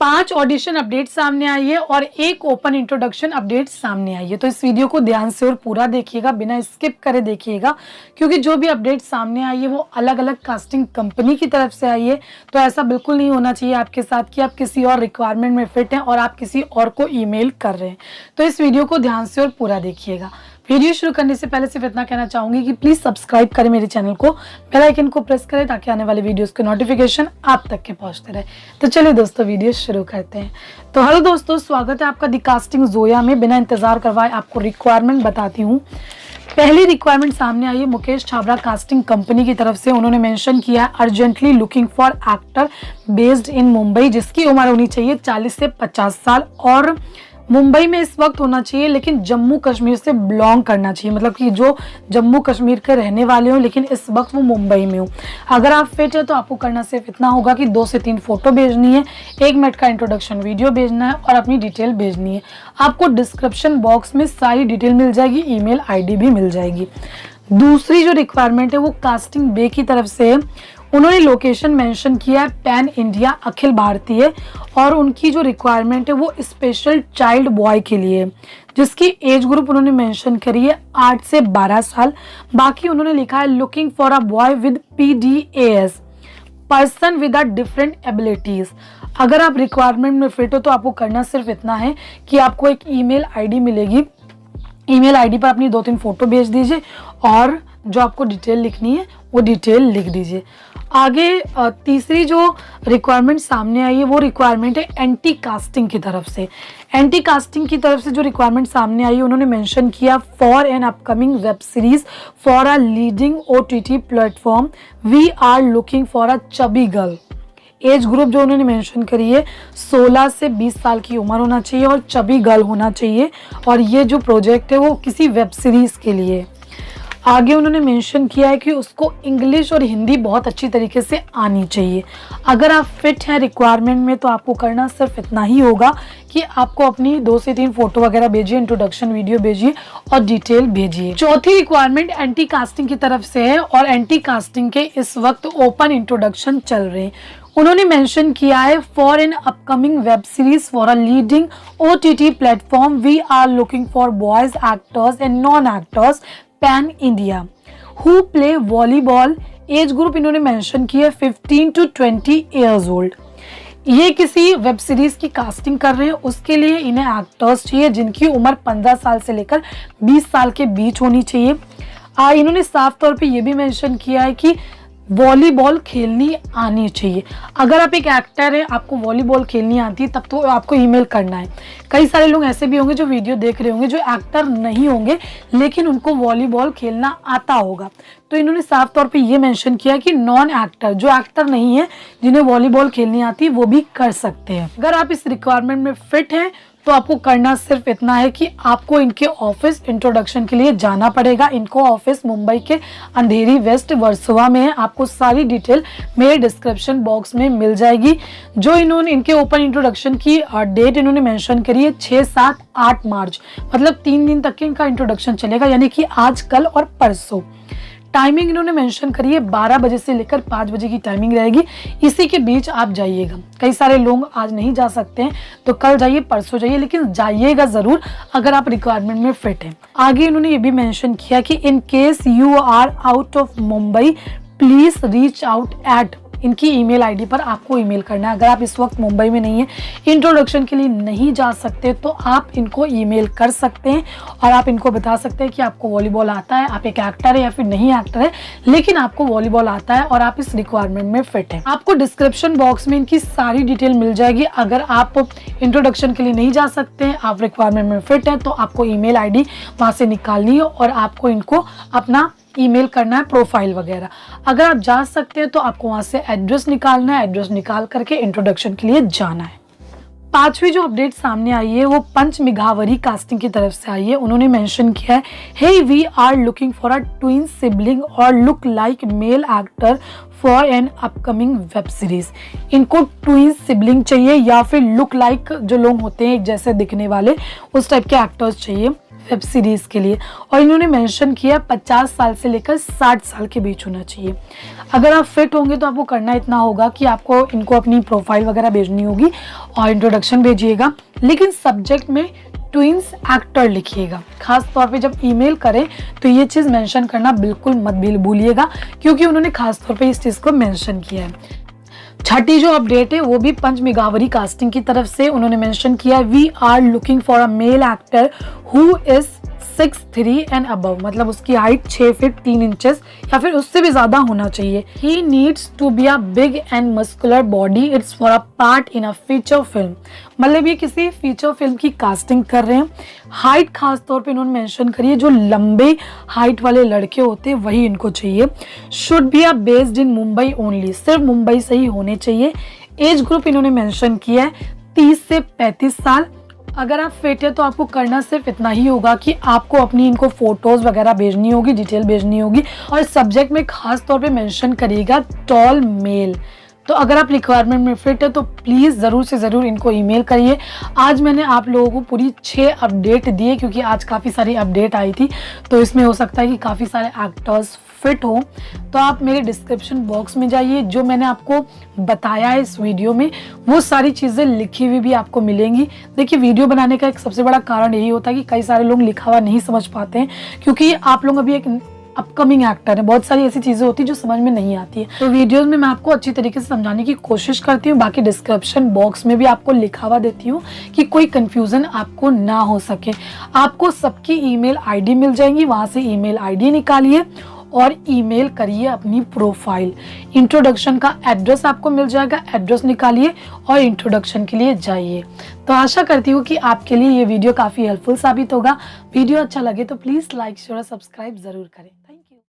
5 audition update सामने आई है और एक ओपन इंट्रोडक्शन अपडेट सामने आई है। तो इस वीडियो को ध्यान से और पूरा देखिएगा, बिना स्किप करे देखिएगा, क्योंकि जो भी अपडेट सामने आई है वो अलग अलग कास्टिंग कंपनी की तरफ से आई है। तो ऐसा बिल्कुल नहीं होना चाहिए आपके साथ कि आप किसी और रिक्वायरमेंट में फिट हैं और आप किसी और को ईमेल कर रहे हैं। तो इस वीडियो को ध्यान से और पूरा देखिएगा। वीडियो शुरू करने से पहले सिर्फ इतना कहना चाहूंगी कि प्लीज सब्सक्राइब करें मेरे चैनल को, बेल आइकन को प्रेस करें ताकि आने वाले वीडियोस के नोटिफिकेशन आप तक के पहुंचते रहे। तो चलिए दोस्तों वीडियो शुरू करते हैं। तो हेलो दोस्तों, स्वागत है आपका दी कास्टिंग जोया में। बिना इंतजार करवाए आपको रिक्वायरमेंट बताती हूँ। पहली रिक्वायरमेंट सामने आई है मुकेश छाबड़ा कास्टिंग कंपनी की तरफ से। उन्होंने मेंशन किया urgently looking for actor based in Mumbai, जिसकी उम्र होनी चाहिए 40 से 50 साल और मुंबई में इस वक्त होना चाहिए, लेकिन जम्मू कश्मीर से बिलोंग करना चाहिए, मतलब कि जो जम्मू कश्मीर के रहने वाले हो लेकिन इस वक्त वो मुंबई में हो। अगर आप फिट है तो आपको करना सिर्फ इतना होगा कि 2 से 3 फोटो भेजनी है, 1 मिनट का इंट्रोडक्शन वीडियो भेजना है और अपनी डिटेल भेजनी है। आपको डिस्क्रिप्शन बॉक्स में सारी डिटेल मिल जाएगी, ईमेल आईडी भी मिल जाएगी। दूसरी जो रिक्वायरमेंट है वो कास्टिंग बे की तरफ से है। उन्होंने लोकेशन मेंशन किया है पैन इंडिया, अखिल भारतीय, और उनकी जो रिक्वायरमेंट है वो स्पेशल चाइल्ड बॉय के लिए, जिसकी एज ग्रुप उन्होंने मेंशन करी है 8 से 12 साल। बाकी उन्होंने लिखा है looking for a boy with PDAS, person with a different abilities. अगर आप रिक्वायरमेंट में फिट हो तो आपको करना सिर्फ इतना है कि आपको एक ईमेल आईडी मिलेगी। ईमेल आईडी पर अपनी 2-3 फोटो भेज दीजिए और जो आपको डिटेल लिखनी है वो डिटेल लिख दीजिए। आगे तीसरी जो रिक्वायरमेंट सामने आई है वो रिक्वायरमेंट है एंटी कास्टिंग की तरफ से। एंटी कास्टिंग की तरफ से जो रिक्वायरमेंट सामने आई है उन्होंने मेंशन किया for an upcoming web series for a leading OTT platform we are looking for a chubby girl. Age group जो उन्होंने मेंशन करी है 16 से 20 साल की उम्र होना चाहिए और चबी गर्ल होना चाहिए, और ये जो प्रोजेक्ट है वो किसी वेब सीरीज के लिए। आगे उन्होंने मेंशन किया है कि उसको इंग्लिश और हिंदी बहुत अच्छी तरीके से आनी चाहिए। अगर आप फिट हैं रिक्वायरमेंट में तो आपको करना सिर्फ इतना ही होगा कि आपको अपनी 2 से 3 फोटो वगैरह भेजिए, इंट्रोडक्शन वीडियो भेजिए और डिटेल भेजिए। चौथी रिक्वायरमेंट एंटी कास्टिंग की तरफ से है और एंटी कास्टिंग के इस वक्त ओपन इंट्रोडक्शन चल रहे हैं। उन्होंने मेंशन किया है for an upcoming web series for a leading OTT platform we are looking for boys actors and non actors pan India who play volleyball. Age group इन्होंने मेंशन किया 15 to 20 ईयर्स ओल्ड। ये किसी web series की casting कर रहे हैं, उसके लिए इन्हें एक्टर्स चाहिए जिनकी उम्र 15 साल से लेकर 20 साल के बीच होनी चाहिए। इन्होंने साफ तौर पे ये भी मेंशन किया है कि वॉलीबॉल खेलनी आनी चाहिए। अगर आप एक एक्टर हैं, आपको वॉलीबॉल खेलनी आती है, तब तो आपको ईमेल करना है। कई सारे लोग ऐसे भी होंगे जो वीडियो देख रहे होंगे जो एक्टर नहीं होंगे लेकिन उनको वॉलीबॉल खेलना आता होगा। तो इन्होंने साफ तौर पे ये मेंशन किया कि नॉन एक्टर, जो एक्टर नहीं है जिन्हें वॉलीबॉल खेलनी आती है, वो भी कर सकते हैं। अगर आप इस रिक्वायरमेंट में फिट हैं तो आपको करना सिर्फ इतना है कि आपको इनके ऑफिस इंट्रोडक्शन के लिए जाना पड़ेगा। इनको ऑफिस मुंबई के अंधेरी वेस्ट वर्सोवा में है। आपको सारी डिटेल मेरे डिस्क्रिप्शन बॉक्स में मिल जाएगी। जो इन्होंने इनके ओपन इंट्रोडक्शन की डेट इन्होंने मेंशन करी है 6, 7, 8 मार्च, मतलब 3 दिन तक के इनका इंट्रोडक्शन चलेगा, यानी कि आज, कल और परसों। टाइमिंग इन्होंने मेंशन करी है 12 बजे से लेकर 5 बजे की टाइमिंग रहेगी। इसी के बीच आप जाइएगा। कई सारे लोग आज नहीं जा सकते हैं तो कल जाइए, परसों जाइए, लेकिन जाइएगा ज़रूर अगर आप रिक्वायरमेंट में फिट हैं। आगे इन्होंने ये भी मेंशन किया कि in case you are out of Mumbai please reach out at, इनकी ईमेल आईडी पर आपको ईमेल करना है। अगर आप इस वक्त मुंबई में नहीं है, इंट्रोडक्शन के लिए नहीं जा सकते, तो आप इनको ईमेल कर सकते हैं और आप इनको बता सकते हैं कि आपको वॉलीबॉल आता है, आप एक एक्टर है या फिर नहीं एक्टर है, लेकिन आपको वॉलीबॉल आता है और आप इस रिक्वायरमेंट में फिट हैं। आपको डिस्क्रिप्शन बॉक्स में इनकी सारी डिटेल मिल जाएगी। अगर आप इंट्रोडक्शन के लिए नहीं जा सकते हैं, आप रिक्वायरमेंट में फिट है, तो आपको ईमेल आईडी वहाँ से निकालनी है और आपको इनको अपना ईमेल करना है, प्रोफाइल वगैरह। अगर आप जा सकते हैं तो आपको वहां से एड्रेस निकालना है, एड्रेस निकाल करके इंट्रोडक्शन के लिए जाना है। 5वीं जो अपडेट सामने आई है वो पंच मिघावरी कास्टिंग की तरफ से आई है। उन्होंने मेंशन किया है hey we are looking for a twin sibling और look like male actor for an upcoming web series. इनको ट्विन सिबलिंग चाहिए या फिर लुक लाइक जो लोग होते हैं एक जैसे दिखने वाले, उस टाइप के एक्टर्स चाहिए वेब सीरीज़ के लिए। और इन्होंने मेंशन किया 50 साल से लेकर 60 साल के बीच होना चाहिए। अगर आप फिट होंगे तो आपको करना इतना होगा कि आपको इनको अपनी प्रोफाइल वगैरह भेजनी होगी और इंट्रोडक्शन भेजिएगा, लेकिन सब्जेक्ट में ट्विंस एक्टर लिखिएगा। खास तौर पे जब ईमेल करें तो ये चीज़ मेंशन करना बिल्कुल मत भूलिएगा, क्योंकि उन्होंने खास तौर पे इस चीज़ को मेंशन किया है। छठी जो अपडेट है वो भी पंच मेगावरी कास्टिंग की तरफ से उन्होंने मेंशन किया है, we are looking for a male actor who is 6'3" and above, मतलब उसकी हाइट 6 फीट 3 इंचेस या फिर उससे भी ज्यादा होना चाहिए। He needs to be a big and muscular body, it's for a part in a feature film. मतलब ये किसी फीचर फिल्म की कास्टिंग कर रहे हैं। हाइट खास तौर पे इन्होंने मेंशन करी है, जो लंबे हाइट वाले लड़के होते हैं वही इनको चाहिए। Should be a based in Mumbai only, सिर्फ मुंबई से ही होने चाहिए। एज ग्रुप इन्होंने मेंशन किया है 30 से 35 साल। अगर आप फिट है तो आपको करना सिर्फ इतना ही होगा कि आपको अपनी इनको फोटोज वगैरह भेजनी होगी, डिटेल भेजनी होगी, और सब्जेक्ट में खास तौर पे मेंशन करिएगा टॉल मेल। तो अगर आप रिक्वायरमेंट में फिट है तो प्लीज़ ज़रूर से ज़रूर इनको ईमेल करिए। आज मैंने आप लोगों को पूरी 6 अपडेट दिए, क्योंकि आज काफ़ी सारी अपडेट आई थी, तो इसमें हो सकता है कि काफ़ी सारे एक्टर्स फिट हो। तो आप मेरे डिस्क्रिप्शन बॉक्स में जाइए, जो मैंने आपको बताया है इस वीडियो में वो सारी चीज़ें लिखी हुई भी आपको मिलेंगी। देखिए, वीडियो बनाने का एक सबसे बड़ा कारण यही होता है कि कई सारे लोग लिखा हुआ नहीं समझ पाते हैं, क्योंकि आप लोग अभी एक अपकमिंग एक्टर है, बहुत सारी ऐसी चीज़ें होती है जो समझ में नहीं आती है। तो वीडियोस में मैं आपको अच्छी तरीके से समझाने की कोशिश करती हूँ। बाकी डिस्क्रिप्शन बॉक्स में भी आपको लिखा हुआ देती हूँ कि कोई कंफ्यूजन आपको ना हो सके। आपको सबकी ईमेल आईडी मिल जाएंगी, वहाँ से ईमेल आईडी निकालिए और ईमेल करिए अपनी प्रोफाइल। इंट्रोडक्शन का एड्रेस आपको मिल जाएगा, एड्रेस निकालिए और इंट्रोडक्शन के लिए जाइए। तो आशा करती हूँ कि आपके लिए ये वीडियो काफ़ी हेल्पफुल साबित होगा। वीडियो अच्छा लगे तो प्लीज़ लाइक शेयर और सब्सक्राइब ज़रूर करें।